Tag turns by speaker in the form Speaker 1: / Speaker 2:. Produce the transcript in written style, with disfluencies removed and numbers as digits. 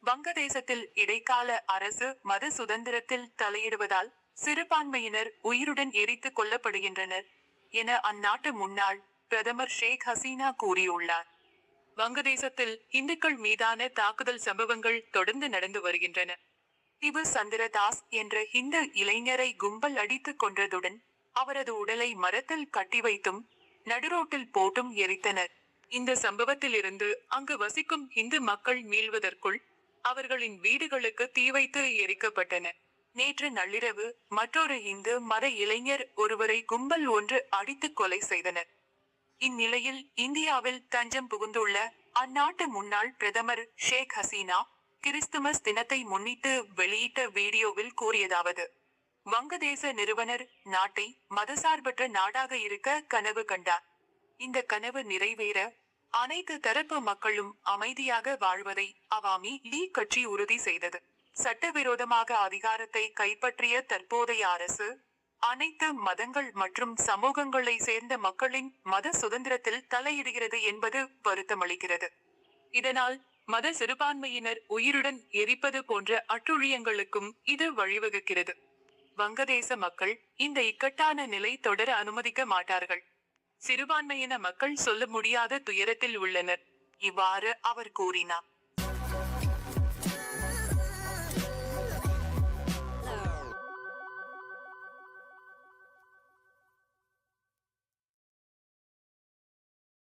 Speaker 1: வங்கதேசத்தில் இடைக்கால அரசு மத சுதந்திரத்தில் தலையிடுவதால் சிறுபான்மையினர் உயிருடன் எரித்துக் கொல்லப்படுகின்றனர் என அந்நாட்டு முன்னாள் பிரதமர் ஷேக் ஹசீனா கூறியுள்ளார். வங்கதேசத்தில் இந்துக்கள் மீதான தாக்குதல் சம்பவங்கள் தொடர்ந்து நடந்து வருகின்றன. திபு சந்திரதாஸ் என்ற இந்து இளைஞரை கும்பல் அடித்துக் கொன்றதுடன் அவரது உடலை மரத்தில் கட்டி வைத்தும் நடுரோட்டில் போட்டும் எரித்தனர். இந்த சம்பவத்திலிருந்து அங்கு வசிக்கும் இந்து மக்கள் மீள்வதற்குள் அவர்களின் வீடுகளுக்கு தீ வைத்து எரிக்கப்பட்டன. நேற்று நள்ளிரவு மற்றொரு இந்து மத இளைஞர் ஒருவரை கும்பல் ஒன்று அடித்துக் கொலை செய்தனர். இந்நிலையில் இந்தியாவில் தஞ்சம் புகுந்துள்ள அந்நாட்டு முன்னாள் பிரதமர் ஷேக் ஹசீனா கிறிஸ்துமஸ் தினத்தை முன்னிட்டு வெளியிட்ட வீடியோவில் கூறியதாவது: வங்கதேச நிறுவனர் நாட்டை மதசார்பற்ற நாடாக இருக்க கனவு கண்டார். இந்த கனவு நிறைவேற அனைத்து தரப்பு மக்களும் அமைதியாக வாழ்வதை அவாமி லீக் கட்சி உறுதி செய்தது. சட்டவிரோதமாக அதிகாரத்தை கைப்பற்றிய தற்போதைய அரசு அனைத்து மதங்கள் மற்றும் சமூகங்களை சேர்ந்த மக்களின் மத சுதந்திரத்தில் தலையிடுகிறது என்பது வருத்தமளிக்கிறது. இதனால் மத சிறுபான்மையினர் உயிருடன் எரிப்பது போன்ற அட்டுழியங்களுக்கும் இது வழிவகுக்கிறது. வங்கதேச மக்கள் இந்த இக்கட்டான நிலை தொடர அனுமதிக்க மாட்டார்கள். சிறுபான்மையின மக்கள் சொல்ல முடியாத துயரத்தில் உள்ளனர். இவ்வாறு அவர் கூறினார்.